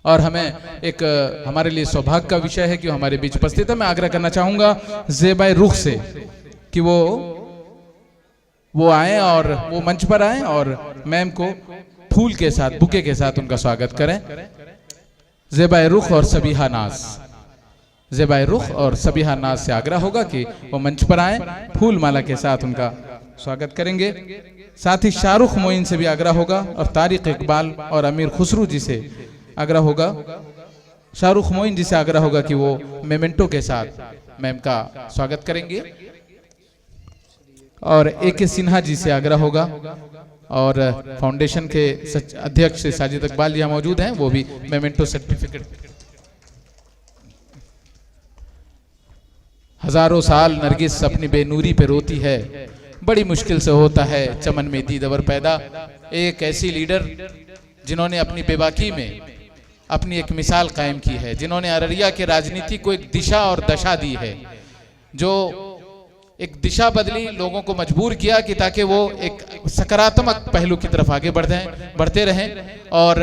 और हमें एक हमारे लिए सौभाग्य का विषय है कि हमारे बीच उपस्थित है। मैं आग्रह करना चाहूँगा ज़ेबाए रुख से कि वो आए और वो मंच पर आए और मैम को फूल के साथ, बुके के साथ उनका स्वागत करें। ज़ेबाए रुख और सबिहा नाज, ज़ेबाए रुख और सबिहा नाज से आग्रह होगा कि वो मंच पर आए, फूल माला के साथ उनका स्वागत करेंगे। साथ ही शाहरुख मोइन से भी आग्रह होगा और तारिक इकबाल और अमीर खुसरू जी से आग्रह होगा, शाहरुख मोइन जी से आग्रह होगा कि वो मेमेंटो के साथ मैम का स्वागत करेंगे। और AK सिन्हा जी से आग्रह होगा और फाउंडेशन के अध्यक्ष साजिद इकबाल यहाँ मौजूद हैं, वो भी मेमेंटो सर्टिफिकेट। हजारों साल नरगिस अपनी बेनूरी पे रोती है, बड़ी मुश्किल से होता है चमन में दीदवर पैदा। एक ऐसी लीडर जिन्होंने अपनी बेबाकी में अपनी एक मिसाल कायम की है, जिन्होंने अररिया के राजनीति को एक दिशा और दशा दी है, जो एक दिशा बदली, लोगों को मजबूर किया कि ताकि वो एक सकारात्मक पहलू की तरफ आगे बढ़ते रहें। और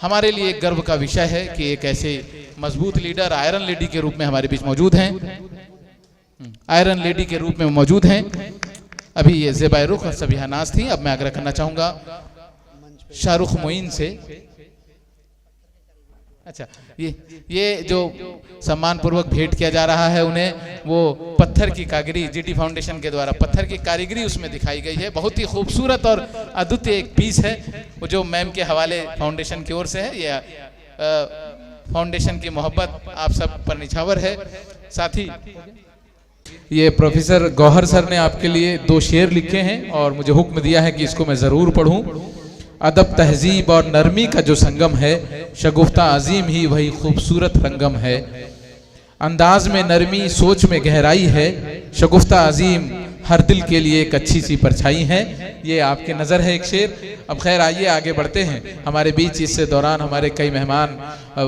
हमारे लिए एक गर्व का विषय है कि एक ऐसे मजबूत लीडर आयरन लेडी के रूप में हमारे बीच मौजूद हैं, आयरन लेडी के रूप में मौजूद हैं। अभी ये ज़ेबाए रुख और सबिहा नाज थी। अब मैं आग्रह करना चाहूँगा शाहरुख मोइन से। अच्छा, ये जो सम्मान पूर्वक भेंट किया जा रहा है उन्हें, वो पत्थर की कारीगरी, GT फाउंडेशन के द्वारा पत्थर की कारीगरी उसमें दिखाई गई है। बहुत ही खूबसूरत और अद्वितीय एक पीस है, वो जो मैम के हवाले फाउंडेशन की ओर से है। ये फाउंडेशन की मोहब्बत आप सब पर निछावर है। साथ ही ये प्रोफेसर गौहर सर ने आपके लिए 2 शेर लिखे हैं और मुझे हुक्म दिया है कि इसको मैं ज़रूर पढ़ूं। अदब तहजीब और नरमी का जो संगम है, शगुफ्ता अजीम ही वही खूबसूरत रंगम है। अंदाज में नरमी, सोच में गहराई है, शगुफ्ता अजीम हर दिल के लिए एक अच्छी सी परछाई है। ये आपके नज़र है एक शेर। अब खैर आइए आगे बढ़ते हैं। हमारे बीच इस दौरान हमारे कई मेहमान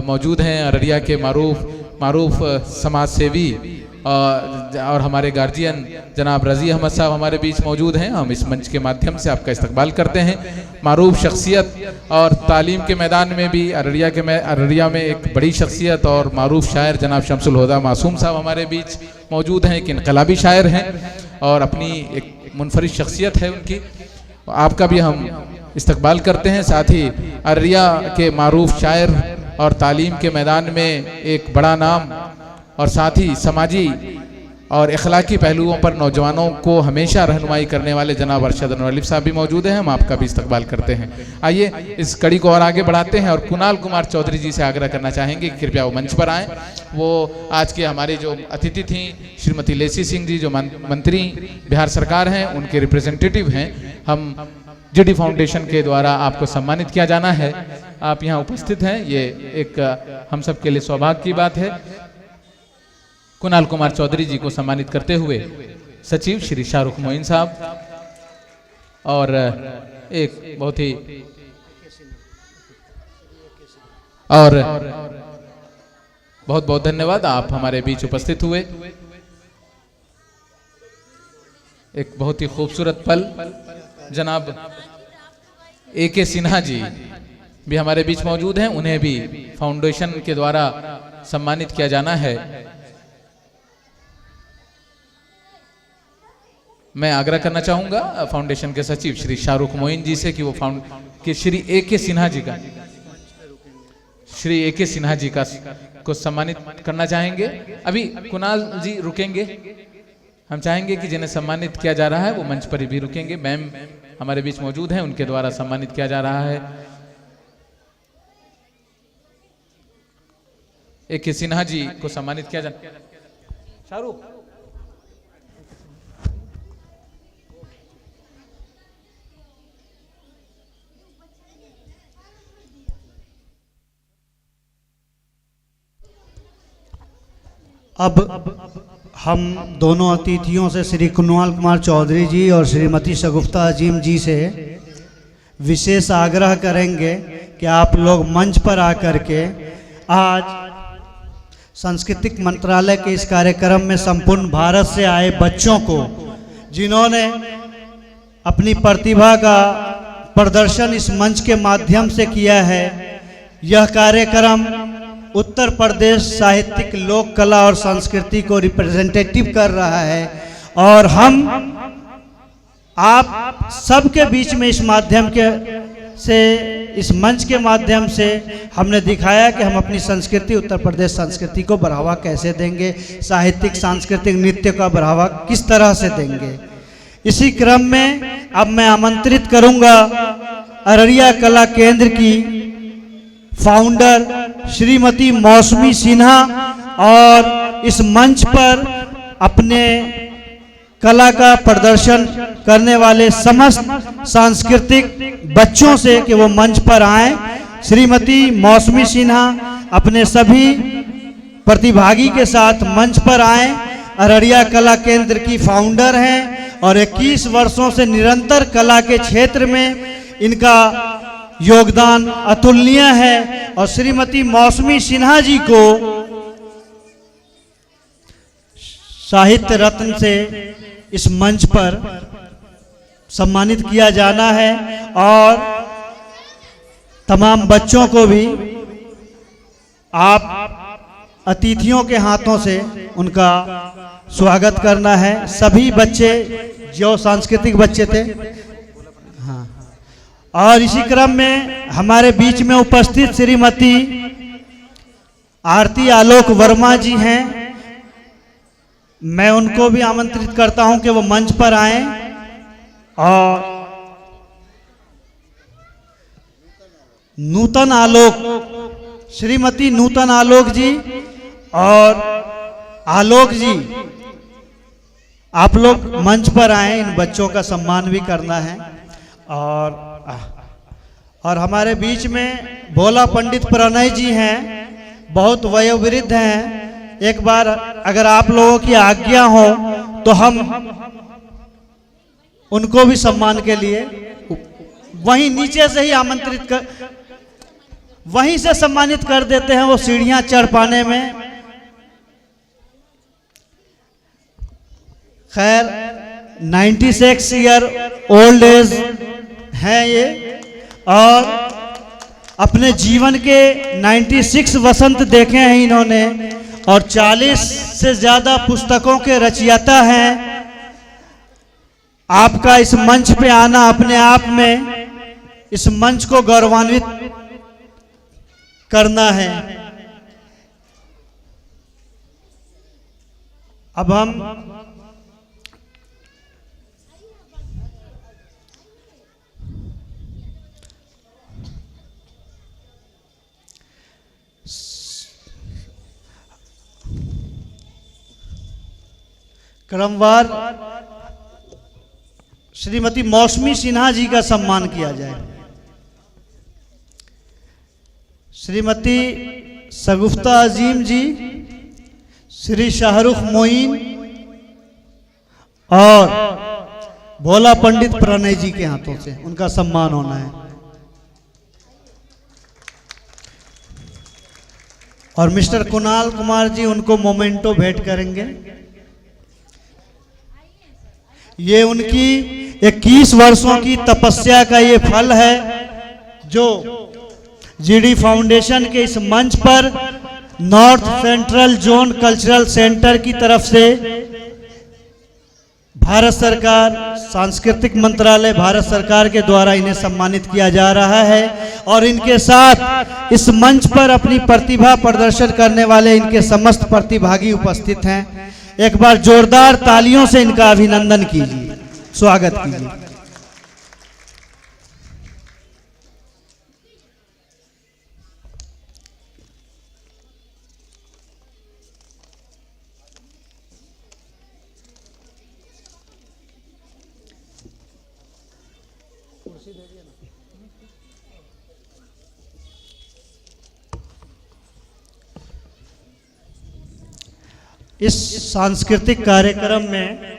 मौजूद हैं। अररिया के मारूफ समाज सेवी और हमारे गार्जियन जनाब रजी अहमद साहब हमारे बीच मौजूद हैं। हम इस मंच के माध्यम से आपका इस्तकबाल करते हैं। मारूफ शख्सियत और तालीम के मैदान में भी अररिया में एक बड़ी शख्सियत और मारूफ शायर जनाब शमसुल हुदा मासूम साहब हमारे बीच मौजूद हैं। एक इनकलाबी शायर हैं और अपनी एक मुनफरिद शख्सियत है उनकी। आपका भी हम इस्तकबाल करते हैं। साथ ही अररिया के मारूफ शायर और तालीम के मैदान में एक बड़ा नाम और साथ ही समाजी और इखलाकी पहलुओं पर नौजवानों को हमेशा रहनुमाई करने वाले जनाब अरशद अनवर अलीफ साहब भी मौजूद हैं। हम आपका भी इस्तकबाल करते हैं। आइए इस कड़ी को और आगे बढ़ाते हैं और कुणाल कुमार चौधरी जी से आग्रह करना चाहेंगे कि कृपया वो मंच पर आएँ। वो आज के हमारे जो अतिथि थी श्रीमती लेसी सिंह जी, जो मंत्री बिहार सरकार हैं, उनके रिप्रेजेंटेटिव हैं। हम GT फाउंडेशन के द्वारा आपको सम्मानित किया जाना है। आप यहाँ उपस्थित हैं, ये एक हम सब के लिए सौभाग्य की बात है। कुणाल कुमार चौधरी जी को सम्मानित करते हुए सचिव श्री शाहरुख मोइन साहब और एक बहुत ही बहुत धन्यवाद, आप हमारे बीच उपस्थित हुए। एक बहुत ही खूबसूरत पल जनाब AK सिन्हा जी भी हमारे बीच मौजूद हैं, उन्हें भी फाउंडेशन के द्वारा सम्मानित किया जाना है। मैं आग्रह करना चाहूँगा फाउंडेशन के सचिव श्री शाहरुख मोइन जी से कि वो श्री AK सिन्हा जी को सम्मानित करना चाहेंगे। अभी कुणाल जी रुकेंगे, हम चाहेंगे कि जिन्हें सम्मानित किया जा रहा है वो मंच पर भी रुकेंगे। मैम हमारे बीच मौजूद हैं, उनके द्वारा सम्मानित किया जा रहा है। AK सिन्हा जी को सम्मानित किया जा। शाहरुख अब हम दोनों अतिथियों से श्री कुणाल कुमार चौधरी जी और श्रीमती शगुफ्ता अजीम जी से विशेष आग्रह करेंगे कि आप लोग मंच पर आकर के आज सांस्कृतिक मंत्रालय के इस कार्यक्रम में संपूर्ण भारत से आए बच्चों को, जिन्होंने अपनी प्रतिभा का प्रदर्शन इस मंच के माध्यम से किया है, यह कार्यक्रम उत्तर प्रदेश साहित्यिक लोक कला और संस्कृति को रिप्रेजेंटेटिव कर रहा है और हम आप सबके बीच में इस माध्यम के से इस मंच के माध्यम से हमने दिखाया कि हम अपनी संस्कृति उत्तर प्रदेश संस्कृति को बढ़ावा कैसे देंगे, साहित्यिक सांस्कृतिक नृत्य का बढ़ावा किस तरह से देंगे। इसी क्रम में अब मैं आमंत्रित करूंगा अररिया कला केंद्र की फाउंडर श्रीमती मौसमी सिन्हा और इस मंच पर अपने कला का प्रदर्शन करने वाले समस्त सांस्कृतिक बच्चों से कि वो मंच पर आएं। श्रीमती मौसमी सिन्हा अपने सभी प्रतिभागी के साथ मंच पर आएं। अररिया कला केंद्र की फाउंडर हैं और 21 वर्षों से निरंतर कला के क्षेत्र में इनका योगदान अतुलनीय है और श्रीमती मौसमी सिन्हा जी को साहित्य रत्न से इस मंच पर सम्मानित किया जाना है और तमाम बच्चों को भी आप अतिथियों के हाथों से उनका स्वागत करना है। सभी बच्चे जो सांस्कृतिक बच्चे थे, हाँ, और इसी क्रम में हमारे बीच में उपस्थित श्रीमती आरती आलोक वर्मा जी हैं। मैं उनको भी आमंत्रित करता हूं कि वो मंच पर आएं और नूतन आलोक, श्रीमती नूतन आलोक जी और आलोक जी, आप लोग मंच पर आए, इन बच्चों का सम्मान भी करना है। और हमारे बीच में भोला पंडित प्रणय जी हैं, बहुत वयोवृद्ध हैं। एक बार अगर आप लोगों की आज्ञा हो तो हम उनको भी सम्मान के लिए वहीं नीचे से ही आमंत्रित कर, वहीं से सम्मानित कर देते हैं। वो सीढ़ियां चढ़ पाने में खैर 96 ईयर ओल्ड एज हैं ये और अपने जीवन के 96 वसंत देखे हैं इन्होंने और 40 से ज्यादा पुस्तकों के रचयिता हैं। आपका इस मंच पे आना अपने आप में इस मंच को गौरवान्वित करना है। अब हम क्रमवार श्रीमती मौसमी सिन्हा जी का सम्मान किया जाए। श्रीमती शगुफ्ता अजीम जी, श्री शाहरुख मोइन और भोला पंडित प्रणय जी के हाथों से उनका सम्मान होना है। और मिस्टर कुणाल कुमार जी उनको मोमेंटो भेंट करेंगे। ये उनकी 21 वर्षों की तपस्या का ये फल है जो जीडी फाउंडेशन के इस मंच पर north central zone cultural centre की तरफ से भारत सरकार, सांस्कृतिक मंत्रालय भारत सरकार के द्वारा इन्हें सम्मानित किया जा रहा है। और इनके साथ इस मंच पर अपनी प्रतिभा प्रदर्शन करने वाले इनके समस्त प्रतिभागी उपस्थित हैं। एक बार जोरदार तालियों से इनका अभिनंदन कीजिए, स्वागत कीजिए। इस सांस्कृतिक कार्यक्रम में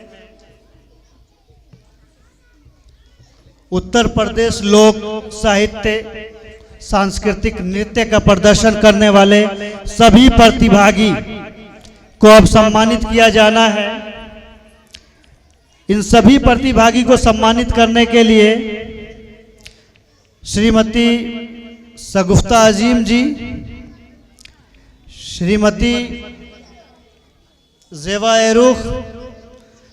उत्तर प्रदेश लोक साहित्य सांस्कृतिक नृत्य का प्रदर्शन करने वाले सभी प्रतिभागी को अब सम्मानित किया जाना है। इन सभी प्रतिभागी को सम्मानित करने के लिए श्रीमती शगुफ्ता अजीम जी, श्रीमती जेवा एरुख,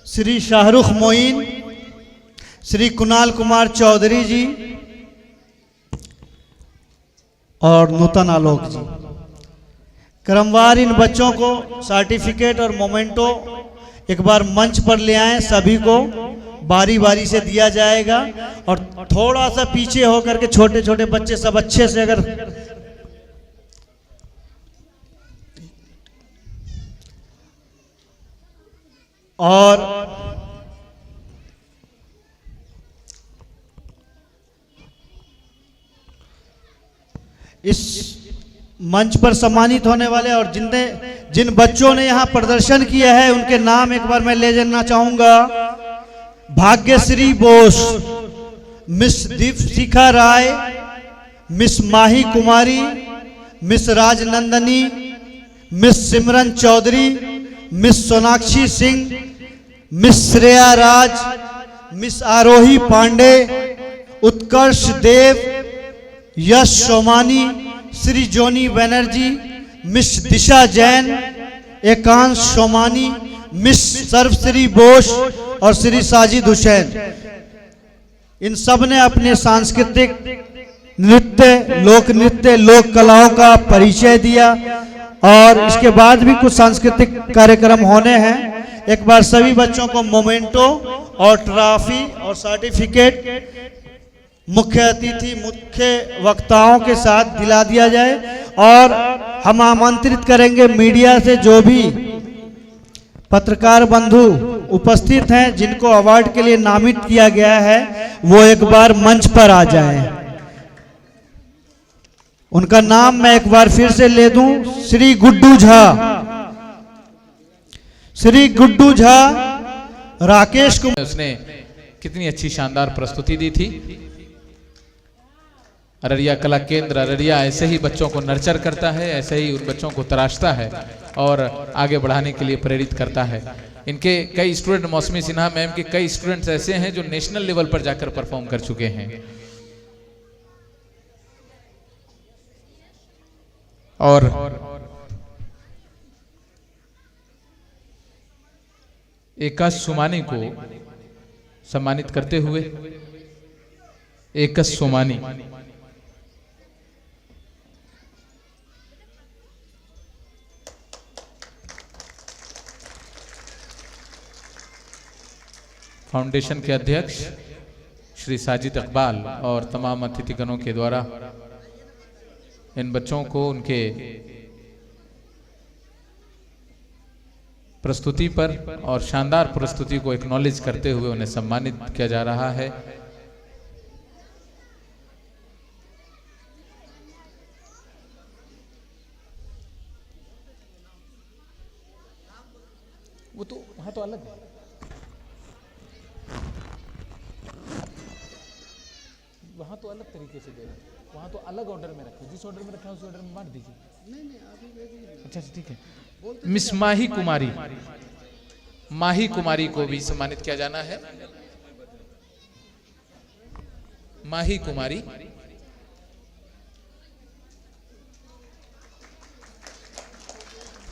श्री शाहरुख मोइन, श्री कुणाल कुमार चौधरी जी और नूतन आलोक जी। क्रमवार इन बच्चों को सर्टिफिकेट और मोमेंटो एक बार मंच पर ले आएं, सभी को बारी बारी से दिया जाएगा। और थोड़ा सा पीछे होकर के छोटे छोटे बच्चे सब अच्छे से अगर और इस मंच पर सम्मानित होने वाले और जिन बच्चों ने यहाँ प्रदर्शन किया है उनके नाम एक बार मैं ले जाना चाहूंगा। भाग्यश्री बोस, मिस दीपशिखा राय, मिस माही कुमारी, मिस राजनंदनी, मिस सिमरन चौधरी, मिस सोनाक्षी सिंह, मिस श्रेया राज, मिस आरोही पांडे, उत्कर्ष देव, यश सोमानी, श्री जोनी बनर्जी, मिस दिशा जैन, एकांश सोमानी, मिस सर्वश्री बोस और श्री साजिद हुसैन। इन सब ने अपने सांस्कृतिक नृत्य, लोक नृत्य, लोक कलाओं का परिचय दिया और इसके बाद भी कुछ सांस्कृतिक कार्यक्रम होने हैं। एक बार सभी बच्चों को मोमेंटो और ट्रॉफी और सर्टिफिकेट मुख्य अतिथि, मुख्य वक्ताओं के साथ दिला दिया जाए। और हम आमंत्रित करेंगे मीडिया से जो भी पत्रकार बंधु उपस्थित हैं जिनको अवार्ड के लिए नामित किया गया है वो एक बार मंच पर आ जाएं। उनका नाम मैं एक बार फिर से ले दूं। श्री गुड्डू झा, श्री गुड्डू झा, राकेश कुमार। उसने कितनी अच्छी शानदार प्रस्तुति दी थी। अररिया कला केंद्र अररिया ऐसे ही बच्चों को नर्चर करता है, ऐसे ही उन बच्चों को तराशता है और आगे बढ़ाने के लिए प्रेरित करता है। इनके कई स्टूडेंट, मौसमी सिन्हा मैम के कई स्टूडेंट्स ऐसे हैं जो नेशनल लेवल पर जाकर परफॉर्म कर चुके हैं। और एकश सोमानी को सम्मानित करते हुए एकश सोमानी फाउंडेशन के अध्यक्ष श्री साजिद इकबाल और तमाम अतिथिगणों के द्वारा इन बच्चों को उनके प्रस्तुति पर और शानदार प्रस्तुति को एक्नॉलेज करते हुए उन्हें सम्मानित किया जा रहा है। वो तो वहां तो अलग है, वहां तो अलग तरीके से दे रहे, वहां तो अलग ऑर्डर में रखे, जिस ऑर्डर में रखा है उस ऑर्डर में बांट दीजिए। नहीं अच्छा ठीक है। मिस माही कुमारी, माही कुमारी को भी सम्मानित किया जाना है। माही कुमारी,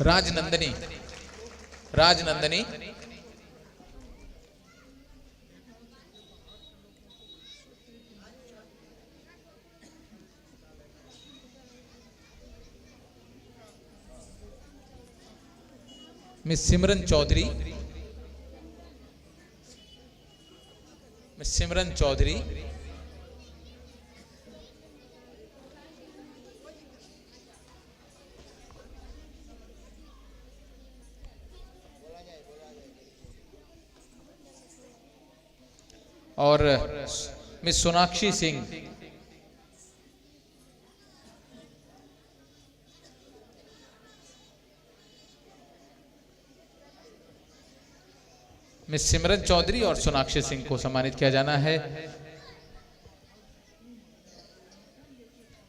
राजनंदनी, राजनंदनी, मिस सिमरन चौधरी, मिस सिमरन चौधरी, और मिस सोनाक्षी सिंह, मिस सिमरन चौधरी और सोनाक्षी सिंह को सम्मानित किया जाना है।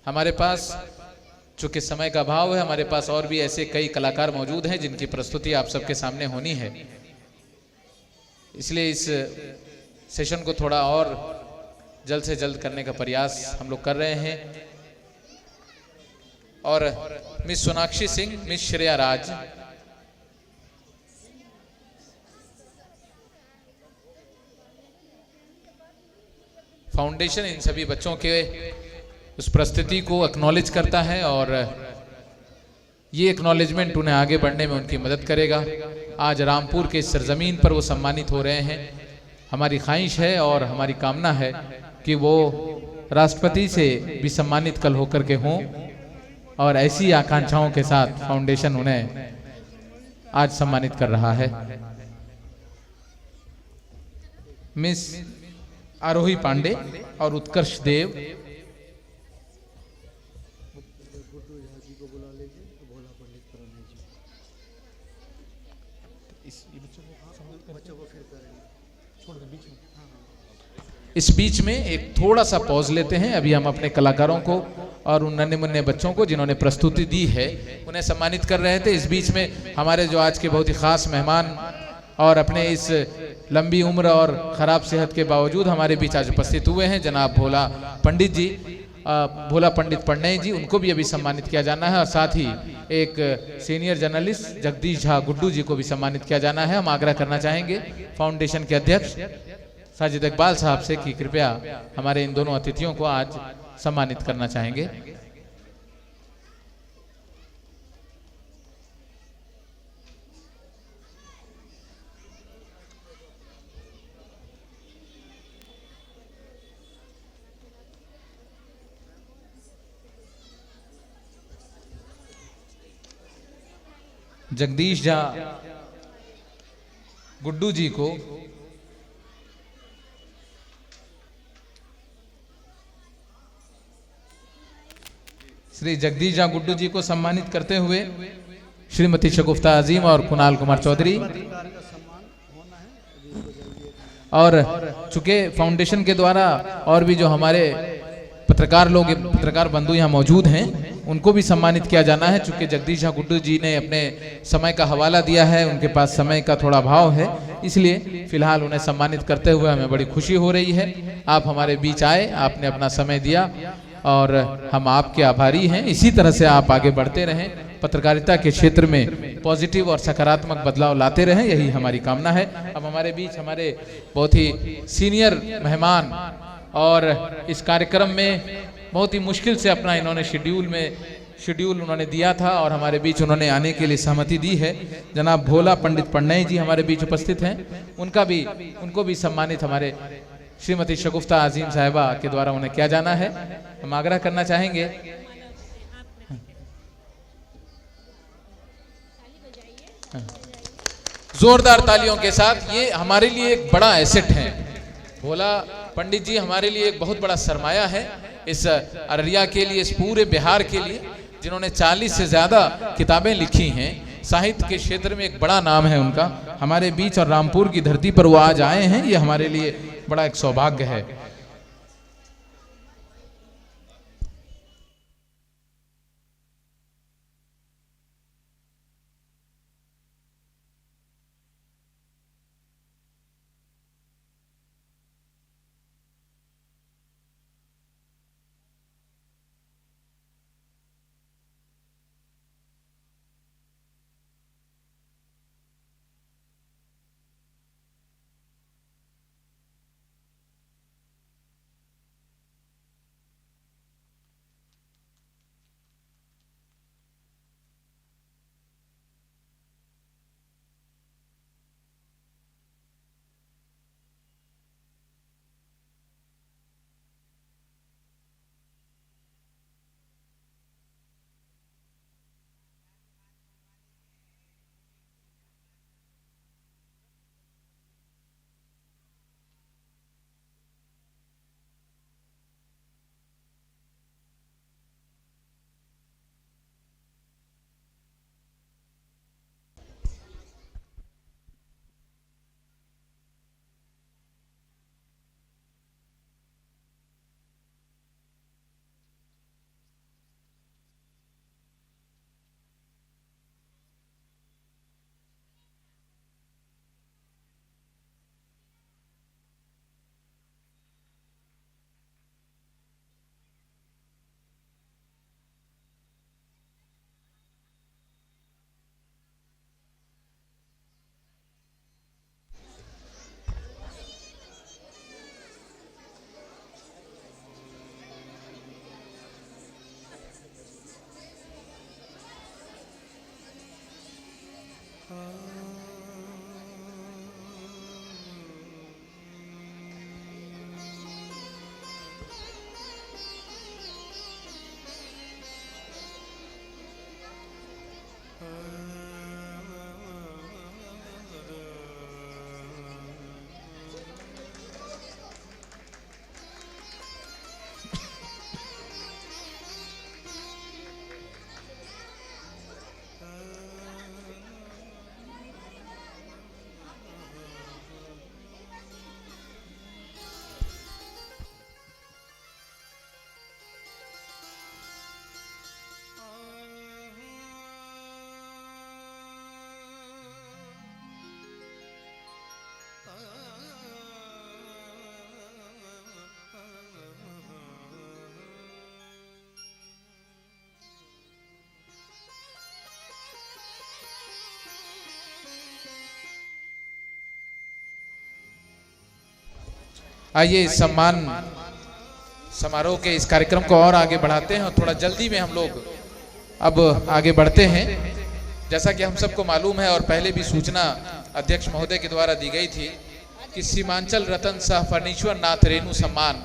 हमारे पास चूंकि समय का अभाव है, हमारे पास और भी ऐसे कई कलाकार मौजूद हैं जिनकी प्रस्तुति आप सबके सामने होनी है, इसलिए इस सेशन को थोड़ा और जल्द से जल्द करने का प्रयास हम लोग कर रहे हैं। और मिस सोनाक्षी सिंह, मिस श्रेया राज। फाउंडेशन इन सभी बच्चों के उस प्रस्तुति को एक्नॉलेज करता है और ये एक्नॉलेजमेंट उन्हें आगे बढ़ने में उनकी मदद करेगा। आज रामपुर के सरजमीन पर वो सम्मानित हो रहे हैं। हमारी ख्वाहिश है और हमारी कामना है कि वो राष्ट्रपति से भी सम्मानित कल होकर के हों और ऐसी आकांक्षाओं के साथ फाउंडेशन उन्हें आज सम्मानित कर रहा है। मिस आरोही पांडे और उत्कर्ष देव। इस बीच में एक थोड़ा सा पॉज लेते हैं। अभी हम अपने कलाकारों को और उन नन्हे मुन्ने बच्चों को जिन्होंने प्रस्तुति दी है उन्हें सम्मानित कर रहे थे। इस बीच में हमारे जो आज के बहुत ही खास मेहमान और अपने इस लंबी उम्र और खराब सेहत के बावजूद हमारे बीच आज उपस्थित हुए हैं जनाब भोला पंडित जी, भोला पंडित पण्णय जी, उनको भी अभी सम्मानित किया जाना है। और साथ ही एक सीनियर जर्नलिस्ट जगदीश झा गुड्डू जी को भी सम्मानित किया जाना है। हम आग्रह करना चाहेंगे फाउंडेशन के अध्यक्ष साजिद इकबाल साहब से कि कृपया हमारे इन दोनों अतिथियों को आज सम्मानित करना चाहेंगे। जगदीश झा गुड्डू जी को श्री जगदीश झा गुड्डू जी को सम्मानित करते हुए श्रीमती शगुफ्ता अजीम और कुणाल कुमार चौधरी। और चूंकि फाउंडेशन के द्वारा और भी जो हमारे पत्रकार लोग, पत्रकार बंधु यहाँ मौजूद हैं, उनको भी सम्मानित किया जाना है। चूंकि जगदीश झा गुड्डू जी ने अपने समय का हवाला दिया है, उनके पास समय का थोड़ा अभाव है, इसलिए फिलहाल उन्हें सम्मानित करते हुए हमें बड़ी खुशी हो रही है। आप हमारे बीच आए, आपने अपना समय दिया और हम आपके आभारी हैं। इसी तरह से आप आगे बढ़ते रहें, पत्रकारिता के क्षेत्र में पॉजिटिव और सकारात्मक बदलाव लाते रहें, यही हमारी कामना है। अब हमारे बीच हमारे बहुत ही सीनियर मेहमान और इस कार्यक्रम में बहुत ही मुश्किल से अपना इन्होंने शेड्यूल उन्होंने दिया था और हमारे बीच उन्होंने आने के लिए सहमति दी है। जनाब भोला पंडित पण्णय जी हमारे बीच उपस्थित हैं, उनको भी सम्मानित हमारे श्रीमती शगुफ्ता अजीम साहिबा के द्वारा उन्हें किया जाना है। हम आग्रह करना चाहेंगे जोरदार तालियों के साथ। ये हमारे लिए एक बड़ा एसेट है। भोला पंडित जी हमारे लिए एक बहुत बड़ा सरमाया है, इस अररिया के लिए, इस पूरे बिहार के लिए, जिन्होंने 40 से ज्यादा किताबें लिखी हैं। साहित्य के क्षेत्र में एक बड़ा नाम है उनका। हमारे बीच और रामपुर की धरती पर वो आज आए हैं, ये हमारे लिए बड़ा एक सौभाग्य है। आइए इस सम्मान समारोह के इस कार्यक्रम को और आगे बढ़ाते हैं और थोड़ा जल्दी में हम लोग अब आगे बढ़ते हैं। जैसा कि हम सबको मालूम है और पहले भी सूचना अध्यक्ष महोदय के द्वारा दी गई थी कि सीमांचल रतन शाह फर्नीश्वर नाथ रेणु सम्मान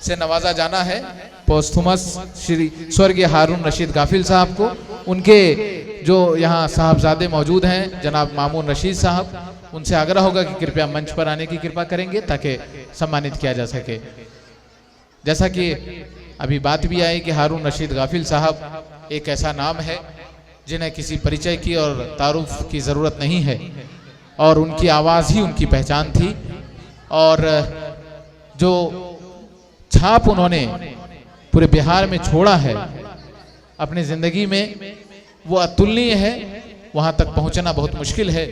से नवाजा जाना है पोस्थुमस श्री स्वर्गीय हारून रशीद गाफिल साहब को। उनके जो यहाँ साहबजादे मौजूद हैं जनाब मामून रशीद साहब, उनसे आग्रह होगा कि कृपया मंच पर आने की कृपा करेंगे ताकि सम्मानित किया जा सके। जैसा कि अभी बात भी आई कि हारून रशीद गाफिल साहब एक ऐसा नाम है जिन्हें किसी परिचय की और तारुफ की ज़रूरत नहीं है और उनकी आवाज़ ही उनकी पहचान थी और जो छाप उन्होंने पूरे बिहार में छोड़ा है अपनी ज़िंदगी में वो अतुलनीय है। वहाँ तक पहुँचना बहुत मुश्किल है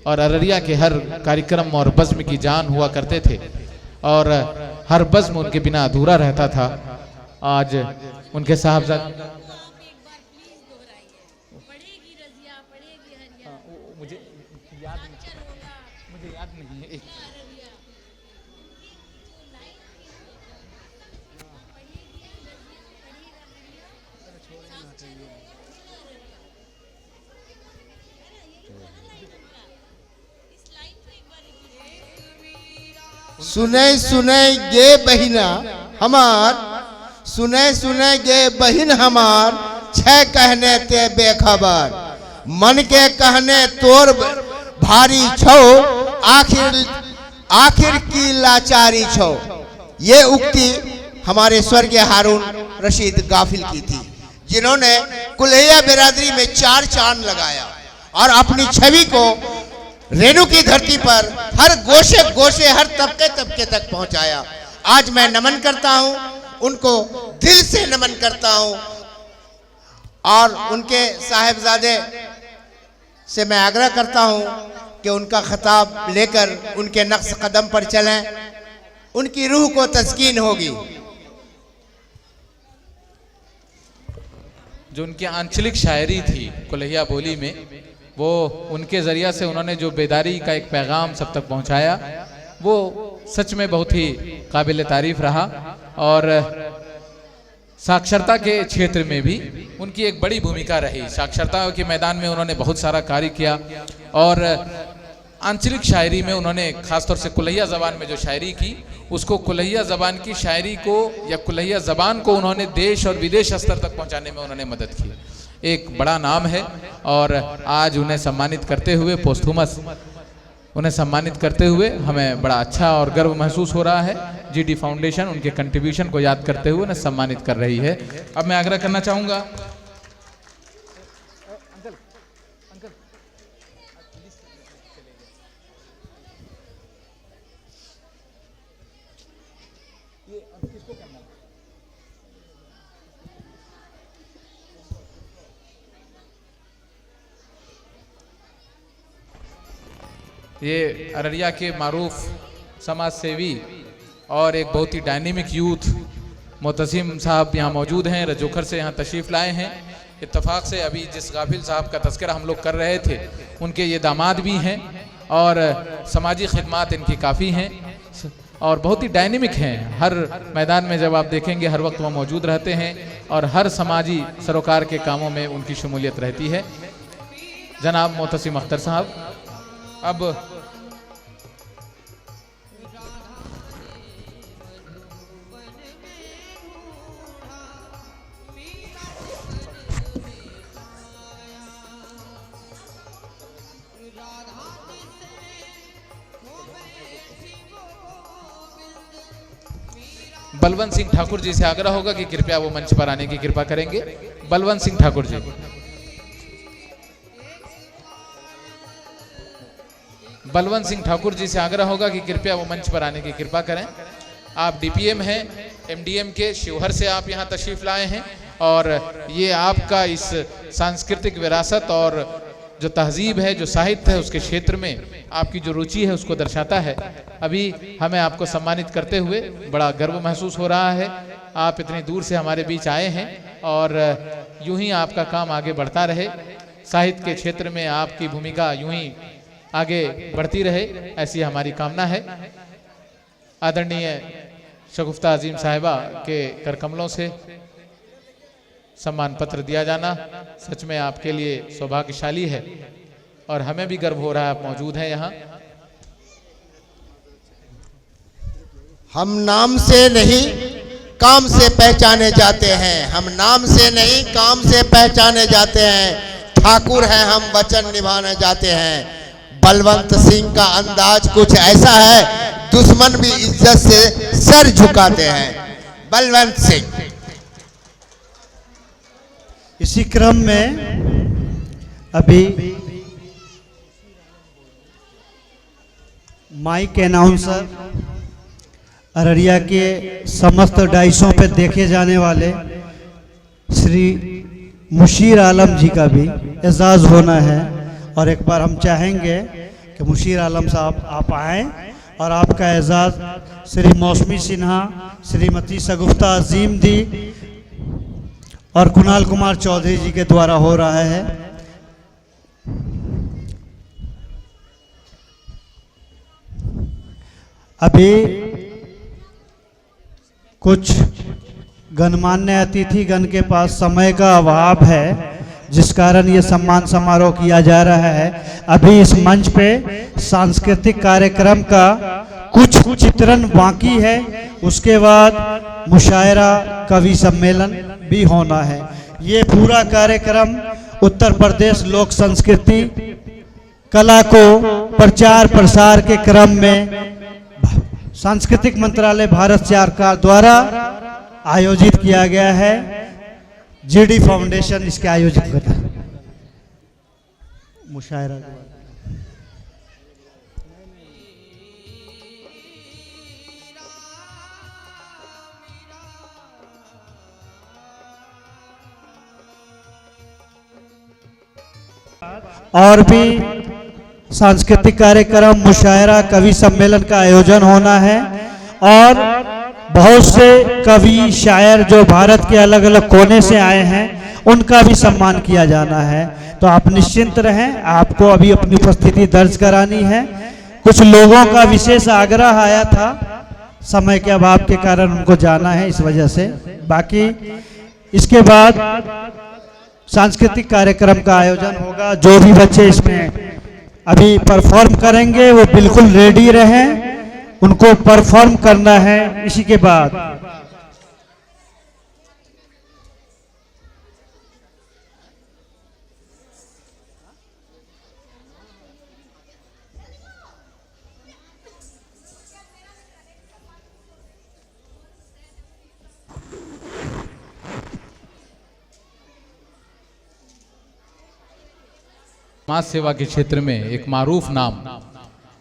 और अररिया के हर कार्यक्रम और बज़्म की जान हुआ करते थे और हर बज़्म उनके बिना अधूरा रहता था। आज उनके साहबजादे मुझे याद नहीं है। सुने सुने गे बहिना हमार, सुने सुने गे बहिन हमार, छह कहने ते बेखबर, मन के कहने तोर भारी छो, आखिर की लाचारी छो। ये उक्ति हमारे स्वर्गीय हारून रशीद गाफिल की थी, जिन्होंने कुल्हैया बिरादरी में 4 चांद लगाया और अपनी छवि को रेणु की धरती पर हर गोशे गोशे हर तबके तबके तक पहुंचाया। आज मैं नमन करता हूं, उनको दिल से नमन करता हूं और उनके साहिबजादे से मैं आग्रह करता हूं कि उनका खिताब लेकर उनके नक्श कदम पर चलें, उनकी रूह को तस्कीन होगी। जो उनकी आंचलिक शायरी थी कुल्हैया बोली में, वो उनके ज़रिया से उन्होंने जो बेदारी का एक पैगाम सब तक पहुंचाया, वो सच में बहुत ही काबिल तारीफ रहा। और साक्षरता के क्षेत्र में भी उनकी एक बड़ी भूमिका रही। साक्षरता के मैदान में उन्होंने बहुत सारा कार्य किया और आंचलिक शायरी में उन्होंने ख़ासतौर से कुल्हैया ज़बान में जो शायरी की, उसको कुल्हैया ज़बान की शायरी को या कुल्हैया ज़बान को उन्होंने देश और विदेश स्तर तक पहुंचाने में उन्होंने मदद की। एक बड़ा नाम है और आज उन्हें सम्मानित करते हुए पोस्थुमस उन्हें सम्मानित करते हुए हमें बड़ा अच्छा और गर्व महसूस हो रहा है। जीडी फाउंडेशन उनके कंट्रीब्यूशन को याद करते हुए उन्हें सम्मानित कर रही है। अब मैं आग्रह करना चाहूँगा ये अररिया के मारूफ समाज सेवी और एक बहुत ही डायनेमिक यूथ मोतसिम साहब यहाँ मौजूद हैं, रजोखर से यहाँ तशरीफ़ लाए हैं। इत्तफाक से अभी जिस गाफिल साहब का तस्करा हम लोग कर रहे थे, उनके ये दामाद भी हैं और समाजी खिदमात इनकी काफ़ी हैं और बहुत ही डायनेमिक हैं। हर मैदान में जब आप देखेंगे हर वक्त वो मौजूद रहते हैं और हर समाजी सरोकार के कामों में उनकी शमूलियत रहती है। जनाब मोतसिम अख्तर साहब, अब बलवंत सिंह ठाकुर जी से आग्रह होगा कि कृपया वो मंच पर आने की कृपा करेंगे। बलवंत सिंह ठाकुर जी, बलवंत सिंह ठाकुर जी से आग्रह होगा कि कृपया वो मंच पर आने की कृपा करें। आप डीपीएम हैं एमडीएम के, शिवहर से आप यहाँ तशरीफ लाए हैं और ये आपका इस सांस्कृतिक विरासत और जो तहजीब है, जो साहित्य है, उसके क्षेत्र में आपकी जो रुचि है उसको दर्शाता है। अभी हमें आपको सम्मानित करते हुए बड़ा गर्व महसूस हो रहा है। आप इतनी दूर से हमारे बीच आए हैं और यूं ही आपका काम आगे बढ़ता रहे, साहित्य के क्षेत्र में आपकी भूमिका यूं ही आगे बढ़ती रहे, ऐसी हमारी कामना है। आदरणीय शगुफ्ता अजीम साहिबा के करकमलों से सम्मान पत्र दिया जाना सच में आपके लिए सौभाग्यशाली है और हमें भी गर्व हो रहा है आप मौजूद हैं यहाँ। हम नाम से नहीं काम से पहचाने जाते हैं, हम नाम से नहीं काम से पहचाने जाते हैं। ठाकुर हैं हम वचन निभाने जाते हैं। बलवंत सिंह का अंदाज कुछ ऐसा है, दुश्मन भी इज्जत से सर झुकाते हैं। बलवंत सिंह। इसी क्रम में अभी माइक अनाउंसर अररिया के समस्त डाइसों पे देखे जाने वाले श्री मुशीर आलम जी का भी एजाज़ होना है और एक बार हम चाहेंगे कि मुशीर आलम साहब आप आएँ और आपका एजाज़ श्री मौसमी सिन्हा, श्रीमती शगुफ्ता अजीम दी और कुणाल कुमार चौधरी जी के द्वारा हो रहा है। अभी कुछ गणमान्य अतिथिगण के पास समय का अभाव है जिस कारण ये सम्मान समारोह किया जा रहा है। अभी इस मंच पे सांस्कृतिक कार्यक्रम का कुछ चित्रण बाकी है, उसके बाद मुशायरा कवि सम्मेलन भी होना है। ये पूरा कार्यक्रम उत्तर प्रदेश लोक संस्कृति कला को प्रचार प्रसार के क्रम में सांस्कृतिक मंत्रालय भारत सरकार द्वारा आयोजित किया गया है। जीडी फाउंडेशन इसके आयोजित करता है। मुशायरा और भी सांस्कृतिक कार्यक्रम, मुशायरा, कवि सम्मेलन का आयोजन होना है और बहुत से कवि शायर जो भारत के अलग अलग कोने से आए हैं उनका भी सम्मान किया जाना है। तो आप निश्चिंत रहें, आपको अभी अपनी उपस्थिति दर्ज करानी है। कुछ लोगों का विशेष आग्रह आया था, समय के अभाव के कारण उनको जाना है, इस वजह से। बाकी इसके बाद सांस्कृतिक कार्यक्रम का आयोजन होगा। जो भी बच्चे इसमें अभी परफॉर्म करेंगे वो बिल्कुल रेडी रहें, उनको परफॉर्म करना है। इसी के बाद समाज सेवा के क्षेत्र में एक मारूफ नाम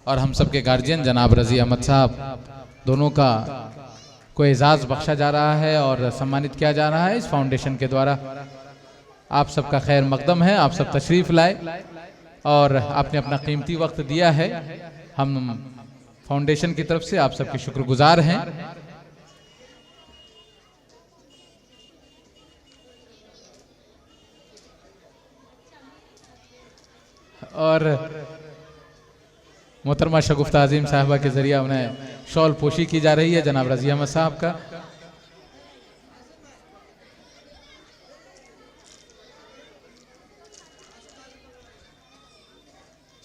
और हम सबके गार्जियन जनाब रजी अहमद साहब दोनों का को एजाज़ बख्शा जा रहा है और सम्मानित किया जा रहा है इस फाउंडेशन के द्वारा। आप सबका खैर मकदम है, आप सब तशरीफ़ लाए और आपने अपना कीमती वक्त दिया है। हम फाउंडेशन की तरफ से आप सबके शुक्रगुजार हैं। और मोहतरमा शगुफ्ता अजीम साहिबा के जरिए उन्हें शॉल पोशी की जा रही है जनाब रजी अहमद साहब का।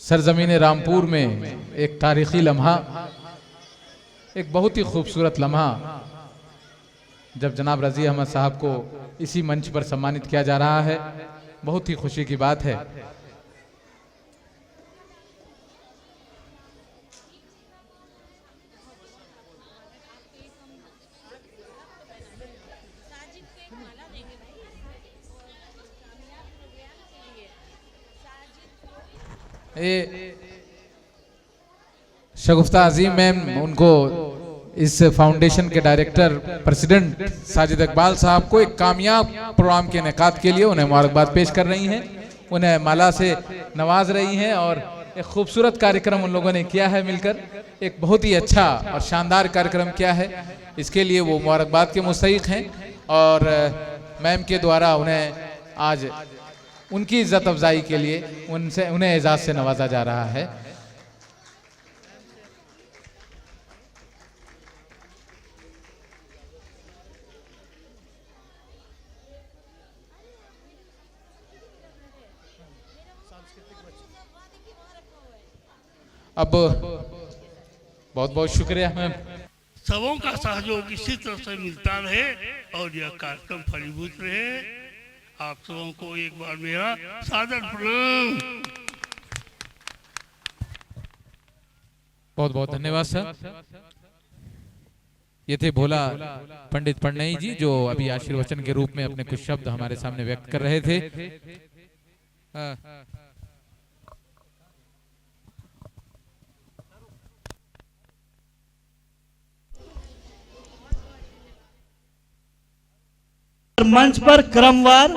सरजमीन रामपुर में एक तारीखी लम्हा, एक बहुत ही खूबसूरत लम्हा जब जनाब रजी अहमद साहब को इसी मंच पर सम्मानित किया जा रहा है, बहुत ही खुशी की बात है। शगुफ्ता अजीम मैम उनको इस फाउंडेशन के डायरेक्टर प्रेसिडेंट साजिद इकबाल साहब को एक कामयाब प्रोग्राम के इनेकाद के लिए उन्हें मुबारकबाद पेश कर रही हैं, उन्हें माला से नवाज रही हैं और एक खूबसूरत कार्यक्रम उन लोगों ने किया है मिलकर। एक बहुत ही अच्छा और शानदार कार्यक्रम किया है, इसके लिए वो मुबारकबाद के मुस्तहिक हैं और मैम के द्वारा उन्हें आज उनकी इज्जत अफजाई के लिए उन्हें एजाज़ से नवाजा जा रहा है। अब बहुत बहुत शुक्रिया मैम। सबों का सहयोग इसी तरह से मिलता रहे और यह कार्यक्रम फलीभूत रहे। आप सबों को एक बार मेरा सादर प्रणाम। बहुत बहुत धन्यवाद सर। ये थे भोला पंडित पन्नई जी जो अभी आशीर्वचन के रूप में अपने कुछ शब्द हमारे सामने व्यक्त कर रहे थे। मंच पर क्रमवार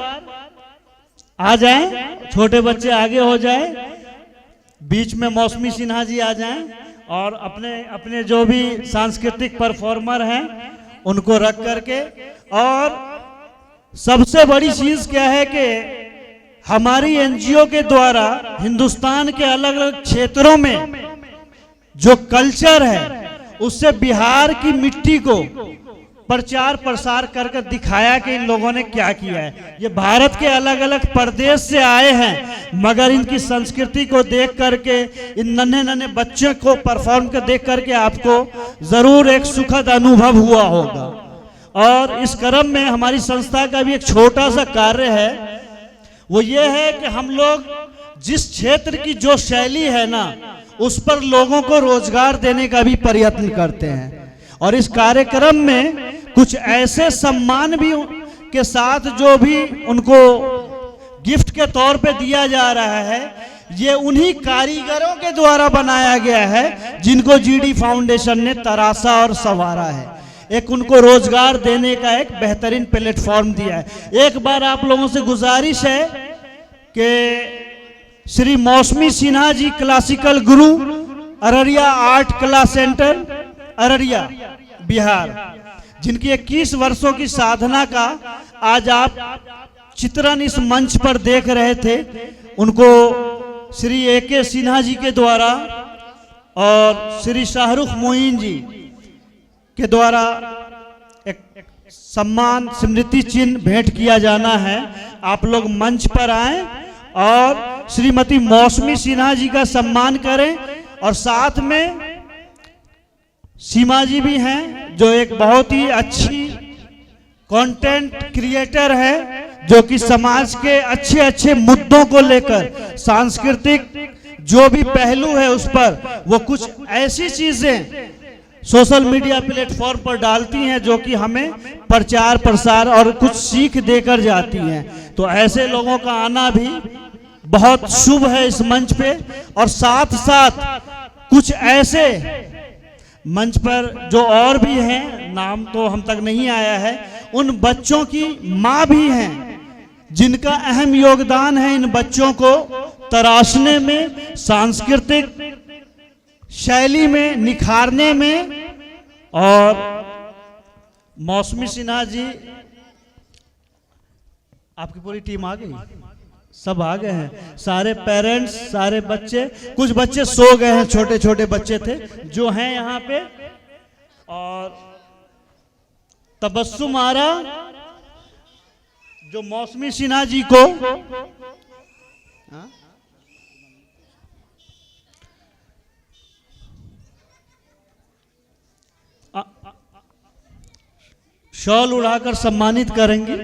आ जाएं, छोटे बच्चे आगे हो जाएं, बीच में मौसमी सिन्हा जी आ जाएं और अपने अपने जो भी सांस्कृतिक परफॉर्मर हैं उनको रख करके। और सबसे बड़ी चीज क्या है कि हमारी एनजीओ के द्वारा हिंदुस्तान के अलग अलग क्षेत्रों में जो कल्चर है उससे बिहार की मिट्टी को प्रचार प्रसार कर कर दिखाया कि इन लोगों ने क्या किया है। ये भारत के अलग अलग प्रदेश से आए हैं मगर इनकी संस्कृति को देख करके, इन नन्हे नन्हे बच्चों को परफॉर्म कर देख करके आपको जरूर एक सुखद अनुभव हुआ होगा। और इस क्रम में हमारी संस्था का भी एक छोटा सा कार्य है, वो ये है कि हम लोग जिस क्षेत्र की जो शैली है ना उस पर लोगों को रोजगार देने का भी प्रयत्न करते हैं। और इस कार्यक्रम में कुछ ऐसे सम्मान भी के साथ जो भी उनको गिफ्ट के तौर पे दिया जा रहा है, ये उन्हीं कारीगरों के द्वारा बनाया गया है जिनको जीडी फाउंडेशन ने तराशा और संवारा है। एक उनको रोजगार देने का एक बेहतरीन प्लेटफॉर्म दिया है। एक बार आप लोगों से गुजारिश है कि श्री मौसमी सिन्हा जी क्लासिकल गुरु, अररिया आर्ट कला सेंटर, अररिया बिहार, जिनकी 21 वर्षों की साधना का आज आप चित्रण इस मंच पर देख रहे थे, उनको श्री AK सिन्हा जी के द्वारा और श्री शाहरुख मोइन जी के द्वारा एक सम्मान स्मृति चिन्ह भेंट किया जाना है। आप लोग मंच पर आएं और श्रीमती मौसमी सिन्हा जी का सम्मान करें। और साथ में सीमा जी भी हैं जो एक बहुत ही अच्छी कंटेंट क्रिएटर है, जो कि समाज के अच्छे अच्छे मुद्दों को लेकर सांस्कृतिक जो भी पहलू है उस पर वो कुछ ऐसी चीजें सोशल मीडिया प्लेटफॉर्म पर डालती हैं जो कि हमें प्रचार प्रसार और कुछ सीख देकर जाती हैं। तो ऐसे लोगों का आना भी बहुत शुभ है इस मंच पे। और साथ साथ कुछ ऐसे मंच पर जो और भी हैं, नाम तो हम तक नहीं आया है, उन बच्चों की माँ भी हैं जिनका अहम योगदान है इन बच्चों को तराशने में, सांस्कृतिक शैली में निखारने में। और मौसमी सिन्हा जी, आपकी पूरी टीम आ गई, सब आ गए हैं, सारे पेरेंट्स, सारे बच्चे, कुछ बच्चे सो गए हैं, छोटे छोटे बच्चे थे जो हैं यहाँ पे। और तबस्सुम आरा जो मौसमी सिन्हा जी को शॉल उड़ाकर सम्मानित करेंगे,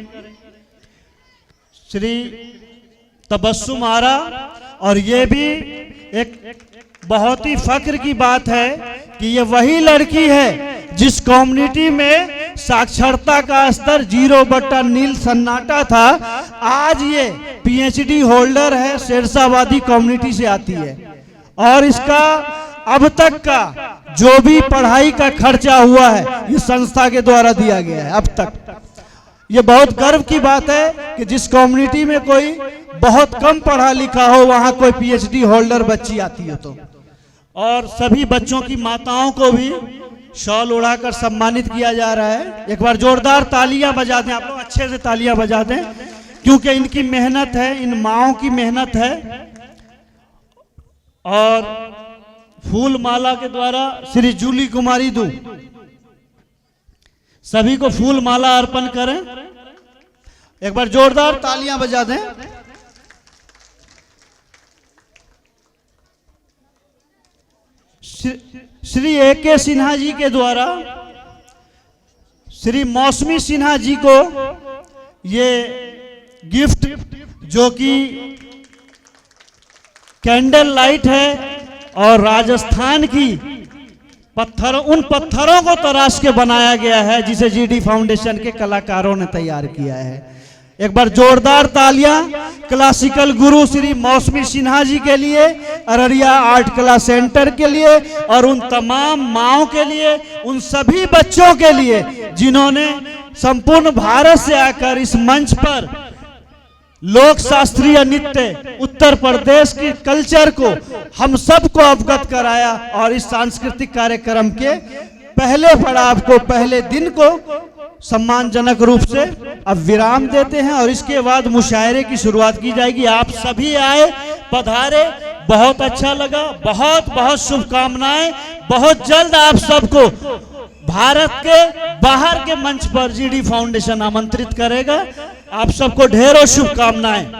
श्री तबस्सुम आरा। और ये भी एक बहुत ही फख्र की बात है कि ये वही लड़की है जिस कम्युनिटी में साक्षरता का स्तर 0/नील सन्नाटा था, आज ये PhD होल्डर है, शेरशाहबादी कम्युनिटी से आती है। और इसका अब तक का जो भी पढ़ाई का खर्चा हुआ है इस संस्था के द्वारा दिया गया है अब तक। ये बहुत गर्व की बात है कि जिस कम्युनिटी में कोई बहुत कम पढ़ा लिखा हो वहां कोई PhD होल्डर बच्ची आती है। तो और सभी बच्चों की माताओं को भी शॉल उड़ाकर सम्मानित किया जा रहा है। एक बार जोरदार तालियां बजा दें, आप लोग अच्छे से तालियां बजा दें, क्योंकि इनकी मेहनत है, इन माओं की मेहनत है। और फूल माला के द्वारा श्री जूली कुमारी दू, सभी को फूल माला अर्पण करें। एक बार जोरदार तालियां बजा दें। श्री A.K. सिन्हा जी के द्वारा श्री मौसमी सिन्हा जी को ये गिफ्ट, जो कि कैंडल लाइट है और राजस्थान की उन पत्थरों को तराश के बनाया गया है जिसे GD फाउंडेशन के कलाकारों ने तैयार किया है। एक बार जोरदार तालियां क्लासिकल गुरु श्री मौसमी सिन्हा जी के लिए, अररिया आर्ट कला सेंटर के लिए और उन तमाम माँओं के लिए, उन सभी बच्चों के लिए जिन्होंने संपूर्ण भारत से आकर इस मंच पर लोक शास्त्रीय नृत्य उत्तर प्रदेश के कल्चर को हम सबको अवगत कराया। और इस सांस्कृतिक कार्यक्रम के पहले पड़ाव को, पहले दिन को सम्मानजनक रूप से अब विराम देते हैं और इसके बाद मुशायरे की शुरुआत की जाएगी। आप सभी आए, पधारे, बहुत अच्छा लगा, बहुत बहुत शुभकामनाएं। बहुत जल्द आप सबको भारत के बाहर के मंच पर GD फाउंडेशन आमंत्रित करेगा। आप सबको ढेरों शुभकामनाएं।